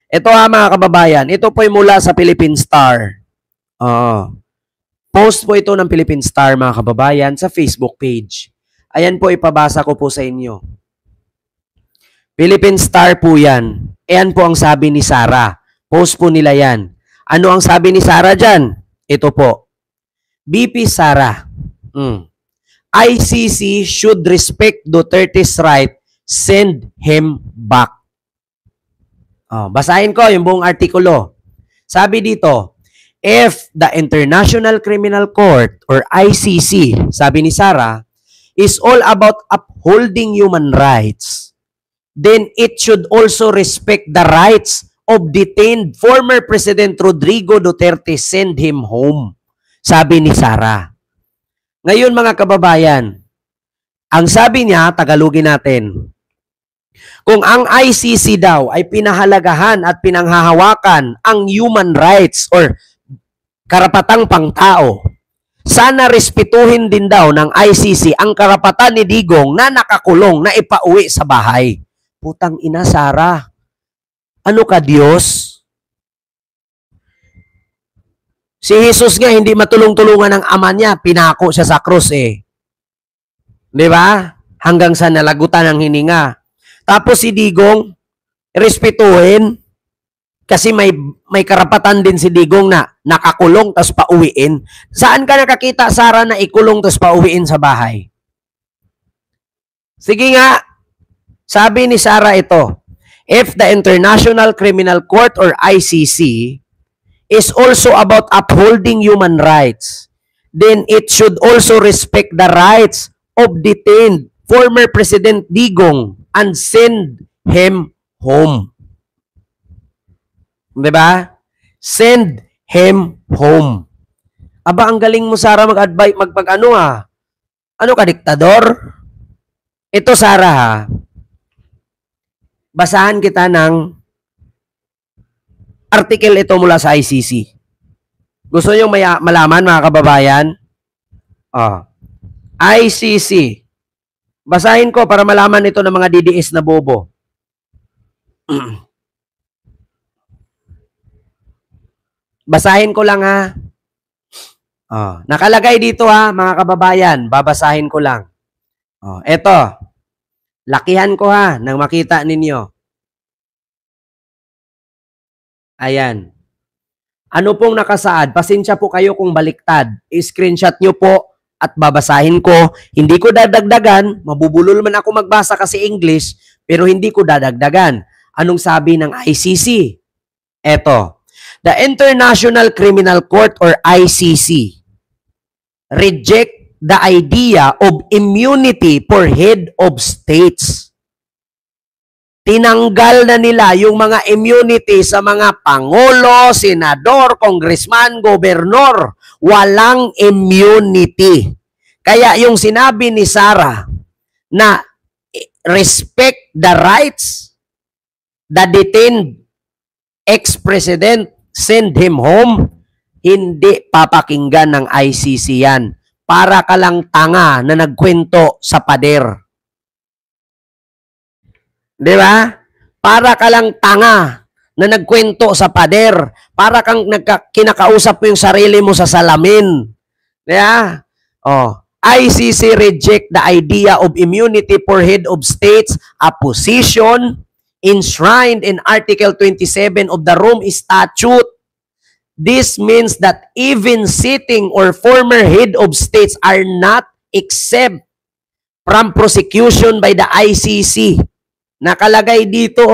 Ito mga kababayan, ito po ay mula sa Philippine Star. Post po ito ng Philippine Star mga kababayan sa Facebook page. Ayan po, ipabasa ko po sa inyo. Philippine Star po yan. Ayan po ang sabi ni Sarah. Post po nila yan. Ano ang sabi ni Sarah dyan? Ito po. BP Sarah. ICC should respect Duterte's right, send him back. Basahin ko yung buong artikulo. Sabi dito, if the International Criminal Court or ICC, sabi ni Sarah, is all about upholding human rights, then it should also respect the rights of detained former President Rodrigo Duterte, send him home. Sabi ni Sarah. Ngayon mga kababayan, ang sabi niya, Tagalogin natin, kung ang ICC daw ay pinahalagahan at pinanghahawakan ang human rights or karapatang pangtao, sana respetuhin din daw ng ICC ang karapatan ni Digong na nakakulong na ipauwi sa bahay. Putang ina, Sarah. Ano ka, Diyos? Si Jesus nga hindi matulong-tulungan ng ama niya, pinako siya sa krus eh. Di ba? Hanggang sa nalagutan ng hininga. Tapos si Digong, respetuhin, kasi may karapatan din si Digong na nakakulong tapos pauwiin. Saan ka nakakita, Sarah, na ikulong tapos pauwiin sa bahay? Sige nga, sabi ni Sarah ito, if the International Criminal Court or ICC is also about upholding human rights, then it should also respect the rights of detained former President Digong and send him home. Diba? Send him home. Aba, ang galing mo, Sarah, mag-advise, magpag-ano ha? Ano ka, diktador? Ito, Sarah ha. Basahan kita ng article ito mula sa ICC. Gusto nyo malaman, mga kababayan? ICC. Basahin ko para malaman ito ng mga DDS na bobo. Basahin ko lang ha. Nakalagay dito ha, mga kababayan. Babasahin ko lang. Eto. Lakihan ko ha, nang makita ninyo. Ayan. Ano pong nakasaad? Pasensya po kayo kung baliktad. I-screenshot nyo po at babasahin ko. Hindi ko dadagdagan. Mabubulol man ako magbasa kasi English, pero hindi ko dadagdagan. Anong sabi ng ICC? Eto. The International Criminal Court or ICC reject the idea of immunity for head of states. Tinanggal na nila yung mga immunity sa mga pangulo, senador, congressman, gobernador. Walang immunity. Kaya yung sinabi ni Sarah na respect the rights, the detained ex-president, send him home, hindi papakinggan ng ICC yan. Para ka lang tanga na nagkwento sa pader. Di ba? Para ka lang tanga na nagkwento sa pader. Para kang kinakausap mo yung sarili mo sa salamin. Di ba? ICC reject the idea of immunity for head of states, a position enshrined in Article 27 of the Rome Statute. This means that even sitting or former head of states are not exempt from prosecution by the ICC. Nakalagay dito,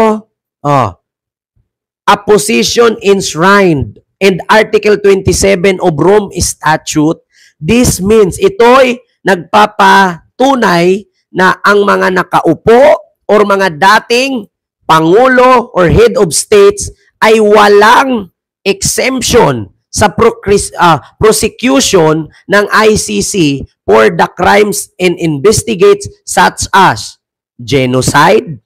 a position enshrined in Article 27 of Rome Statute. This means ito'y nagpapatunay na ang mga nakaupo or mga dating pangulo or head of states ay walang exemption sa prosecution ng ICC for the crimes and investigates such as genocide,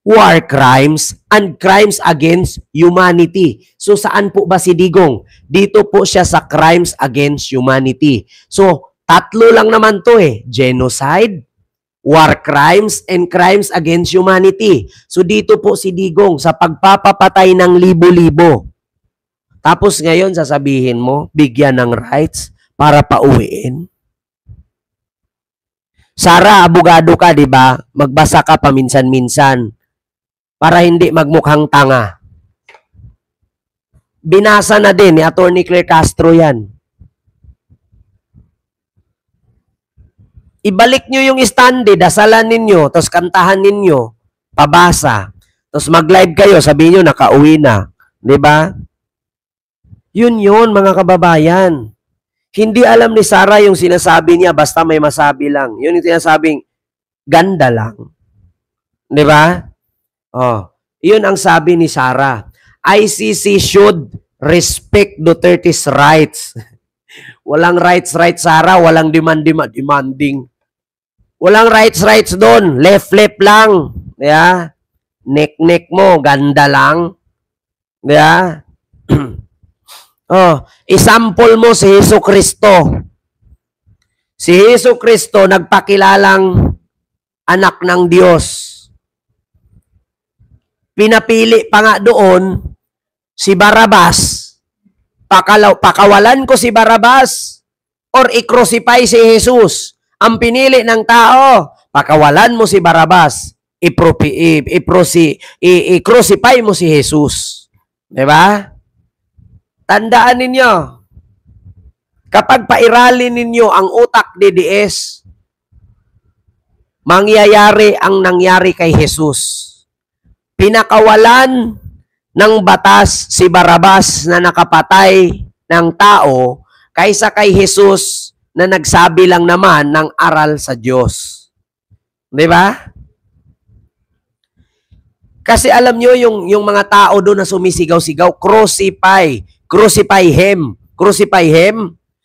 war crimes, and crimes against humanity. So, saan po ba si Digong? Dito po siya sa crimes against humanity. So, tatlo lang naman to eh. Genocide, war crimes and crimes against humanity. So dito po si Digong sa pagpapapatay ng libo-libo. Tapos ngayon sasabihin mo, bigyan ng rights para pauwiin. Sara, abogado ka, di ba? Magbasa ka paminsan-minsan para hindi magmukhang tanga. Binasa na din ni Attorney Claire Castro yan. Ibalik nyo yung standi, dasalan ninyo, tapos kantahan ninyo, pabasa, tapos mag-live kayo, sabihin nyo, nakauwi na. Diba? Yun, mga kababayan. Hindi alam ni Sara yung sinasabi niya, basta may masabi lang. Yun yung sinasabing, ganda lang. Diba? Oh, yun ang sabi ni Sara. ICC should respect Duterte's rights. Walang rights, Sara. Walang demanding. Walang rights doon. Left lang. Yeah? Neck mo, ganda lang. Yeah? Oh, isample mo si Hesus Kristo. Si Hesus Kristo nagpakilalang anak ng Diyos. Pinapili pa nga doon si Barabas. Pakawalan ko si Barabas or i-crucify si Jesus. Ang pinili ng tao, pakawalan mo si Barabas, i-crucify mo si Jesus. Diba? Tandaan ninyo, kapag pairalin ninyo ang utak DDS, mangyayari ang nangyari kay Jesus. Pinakawalan ng batas si Barabas na nakapatay ng tao kaysa kay Jesus na nagsabi lang naman ng aral sa Diyos. Di ba? Kasi alam nyo, yung mga tao doon na sumisigaw-sigaw, crucify him.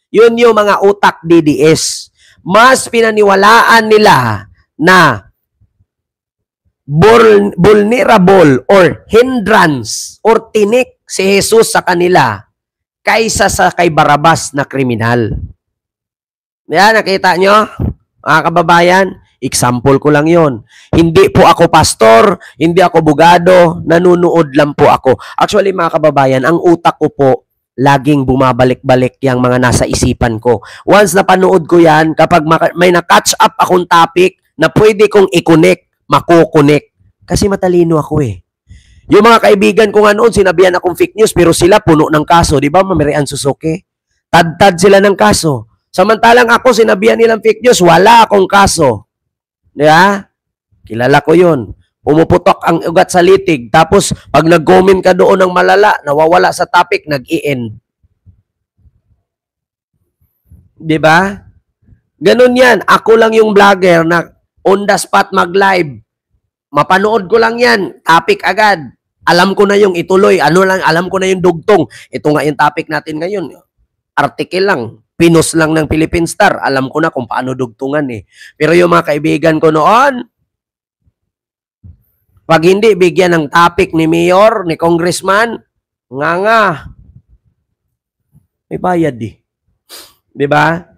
Yun yung mga utak DDS. Mas pinaniwalaan nila na vulnerable or hindrance or tinik si Jesus sa kanila kaysa sa kay Barabas na kriminal. Yan, nakita nyo? Mga kababayan, example ko lang yon. Hindi po ako pastor, hindi ako abogado, nanunood lang po ako. Actually, mga kababayan, ang utak ko po, laging bumabalik-balik yung mga nasa isipan ko. Once napanood ko yan, kapag may na-catch up akong topic na pwede kong i-connect, makukonek. Kasi matalino ako eh. Yung mga kaibigan ko nga noon, sinabihan akong fake news, pero sila puno ng kaso. Di ba, Mamirian Susuke? Tad-tad sila ng kaso. Samantalang ako, sinabihan nilang fake news, wala akong kaso. Di ba? Kilala ko yun. Pumuputok ang ugat sa litig. Tapos, pag nag-comment ka doon ng malala, nawawala sa topic, nag-i-end. Di ba? Ganun yan. Ako lang yung vlogger na on the spot mag-live. Mapanood ko lang yan. Topic agad. Alam ko na yung ituloy. Alam ko na yung dugtong. Ito nga yung topic natin ngayon. Article lang. Pinos lang ng Philippine Star. Alam ko na kung paano dugtungan eh. Pero yung mga kaibigan ko noon, pag hindi bigyan ng topic ni Mayor, ni Congressman, nga. May bayad eh. Diba?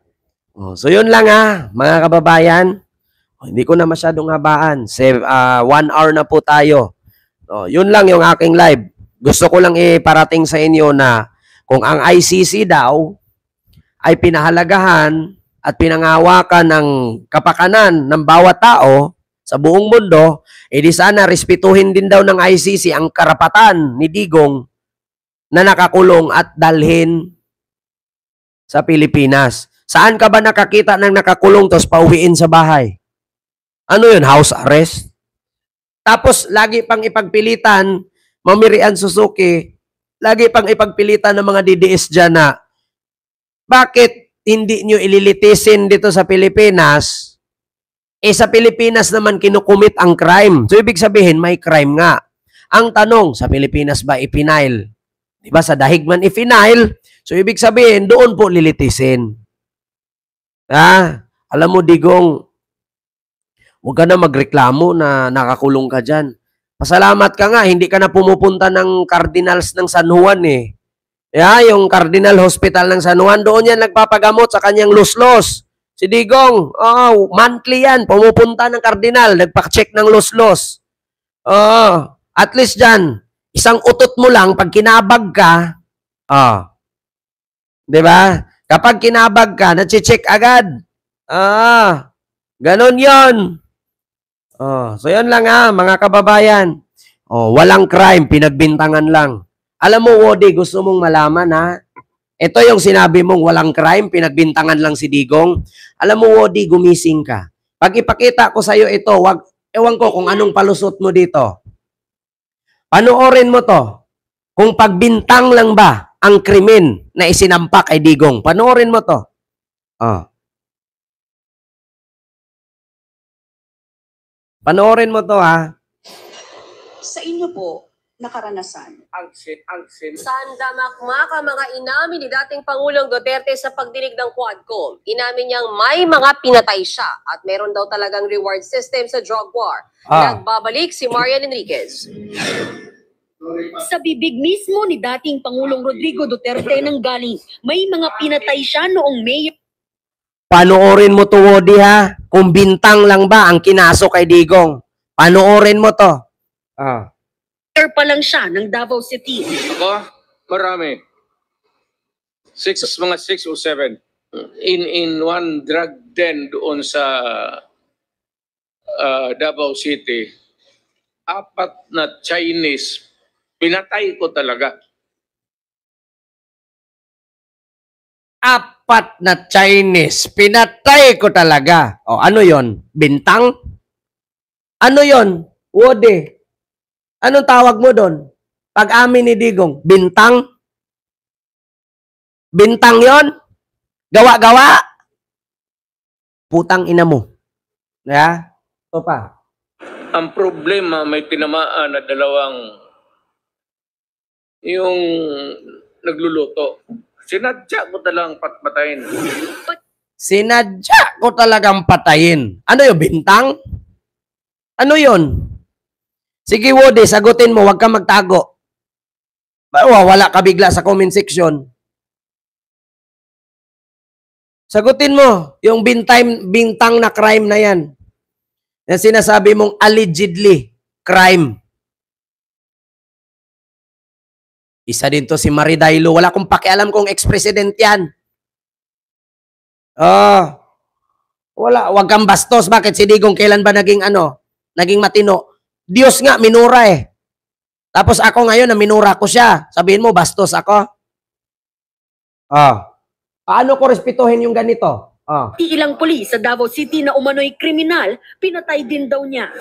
So yun lang mga kababayan. Hindi ko na masyadong habaan. 1 hour na po tayo. Yun lang yung aking live. Gusto ko lang iparating sa inyo na kung ang ICC daw ay pinahalagahan at pinangawakan ng kapakanan ng bawat tao sa buong mundo, di sana respetuhin din daw ng ICC ang karapatan ni Digong na nakakulong at dalhin sa Pilipinas. Saan ka ba nakakita ng nakakulong tapos pauwiin sa bahay? Ano yun? House arrest? Tapos, lagi pang ipagpilitan, Mamirian Susuki, lagi pang ipagpilitan ng mga DDS dyan na bakit hindi nyo ililitisin dito sa Pilipinas? Sa Pilipinas naman kinukumit ang crime. So, ibig sabihin, may crime nga. Ang tanong, sa Pilipinas ba ipinail? Diba? Sa dahig man ipinail. So, ibig sabihin, doon po lilitisin. Alam mo, Digong, huwag ka na magreklamo na nakakulong ka dyan. Pasalamat ka nga, hindi ka na pumupunta ng Cardinals ng San Juan eh. Yung Cardinal Hospital ng San Juan, doon yan nagpapagamot sa kanyang luslos. Si Digong, monthly yan. Pumupunta ng kardinal, nagpa-check ng los-los. At least dyan, isang utot mo lang, pag kinabag ka, di ba? Kapag kinabag ka, na-check agad. Ganon yon. So yan lang mga kababayan. Walang crime, pinagbintangan lang. Alam mo, Wody, gusto mong malaman ito yung sinabi mong walang crime, pinagbintangan lang si Digong. Alam mo, Wody, gumising ka. Pag ipakita ko sa'yo ito, ewan ko kung anong palusot mo dito. Panoorin mo to. Kung pagbintang lang ba ang krimen na isinampak kay Digong. Panoorin mo to. Panoorin mo to Sa inyo po, nakaranasan. Sandamakmak ang mga inamin ni dating Pangulong Duterte sa pagdinig ng Quadcom. Inamin niyang may mga pinatay siya at meron daw talagang reward system sa drug war. Nagbabalik si Marian Enriquez. Sa bibig mismo ni dating Pangulong Rodrigo Duterte nang galing, may mga pinatay siya noong Mayo. Panoorin mo to, Wody, kung bintang lang ba ang kinaso kay Digong. Panoorin mo to. Pa lang siya ng Davao City. Ako, marami. Mga 6 o 7. In one drug den doon sa Davao City, 4 na Chinese, pinatay ko talaga. 4 na Chinese, pinatay ko talaga. Ano yon? Bintang? Ano yon? Wody. Anong tawag mo doon? Pag-amin ni Digong, bintang? Bintang yon? Gawa-gawa? Putang ina mo. Ito pa. Ang problema, may tinamaan na 2 yung nagluluto. Sinadya ko talagang patpatayin. Sinadya ko talagang patayin. Ano yung bintang? Ano yon? Sige, Wody, sagutin mo, huwag ka magtago. Wala ka bigla sa comment section. Sagutin mo, yung bintang na crime na yan. Yung sinasabi mong allegedly crime. Isa din to si Maridaylo. Wala akong pakialam kung ex-president yan. Huwag kang bastos. Bakit si Digong kailan ba naging matino? Diyos nga, minura Tapos ako ngayon, na minura ko siya. Sabihin mo, bastos ako? Paano ko respetuhin yung ganito? Ilang pulis sa Davao City na umano'y kriminal, pinatay din daw niya.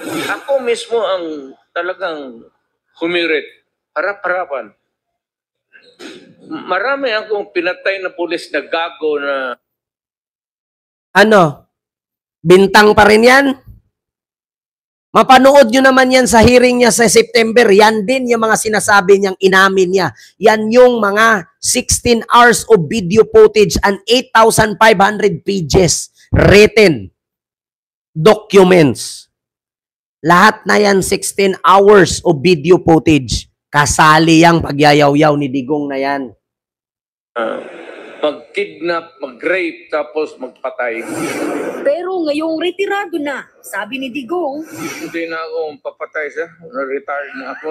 Ako mismo ang talagang humirit. Harap-harapan. Marami akong pinatay na pulis na gago na... Bintang pa rin yan? Mapanood nyo naman yan sa hearing niya sa September. Yan din yung mga sinasabi niyang inamin niya. Yan yung mga 16 hours of video footage and 8,500 pages written documents. Lahat na yan 16 hours of video footage. Kasali yang pagyayaw-yaw ni Digong na yan. Mag-kidnap, mag-rape, tapos magpatay. Pero ngayong retirado na, sabi ni Digong, Hindi na ako papatay siya. Na-retired na ako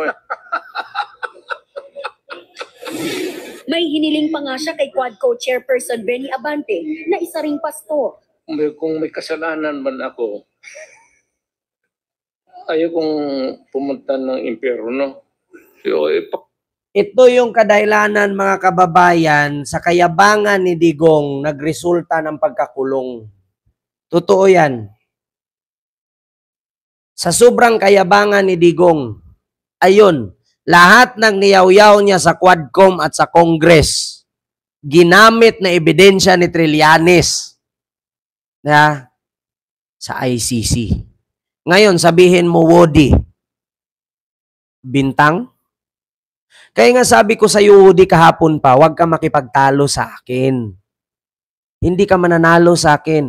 may hiniling pa nga siya kay Quadco Chairperson Benny Abante na isa ring pastor. Kung may kasalanan man ako, ayaw kong pumunta ng impyerno. So, Ito yung kadahilanan, mga kababayan, sa kayabangan ni Digong nagresulta ng pagkakulong. Totoo yan. Sa sobrang kayabangan ni Digong, ayun, lahat ng niyaw-yaw niya sa Quadcom at sa Congress, ginamit na ebidensya ni Trillanes sa ICC. Ngayon, sabihin mo, Wody, bintang? Kaya nga sabi ko sa iyo, Wody, kahapon pa, huwag ka makipagtalo sa akin. Hindi ka mananalo sa akin.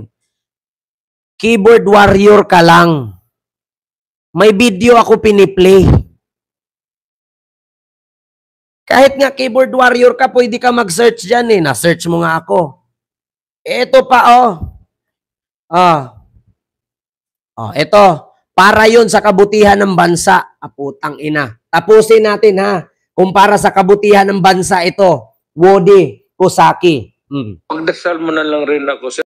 Keyboard warrior ka lang. May video ako piniplay. Kahit nga keyboard warrior ka, pwede ka mag-search dyan . Na-search mo nga ako. Ito pa Ito. Para yun sa kabutihan ng bansa. Putang ina. Tapusin natin ha. Kung para sa kabutihan ng bansa ito. Wodi Kosaki. Pagdasal mo na lang rin ako,